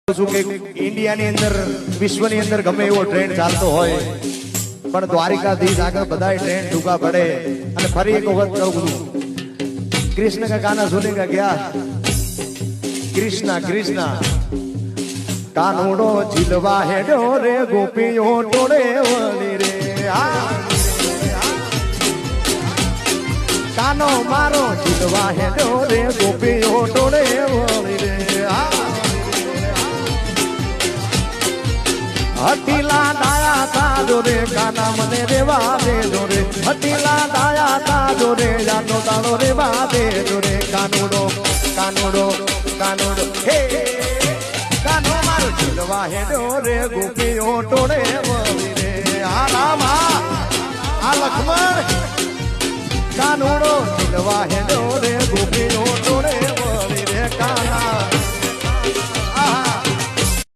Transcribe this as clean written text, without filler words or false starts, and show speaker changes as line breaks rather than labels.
ઇન્ડિયાની અંદર વિશ્વની અંદર ગમે એવો ટ્રેન્ડ ચાલતો હોય પણ દ્વારિકાધીશ આગળ બધા ટ્રેન્ડ ટૂંકા પડે અને ફરી એક વખત કહું कृष्ण का गाना सुनेगा क्या कृष्णा कृष्णा कानूडो झिलवा हेडो रे गोपियों टोड़े वली रे कानो मारो झिलवा हेडो रे गोपियों टोड़े वली रे हटीला दाया था जोरे काना मने रेवा दे जोरे हटीला दाया था जोरे जानो तालो रेवा दे जोरे कानूडो कानूडो कानूडो हे कानो मारो झिलवा हेडो रे गोपियों टोड़े वली रे आ रामा आ लक्ष्मण कानूडो झिलवा हेडो रे गोपियों टोड़े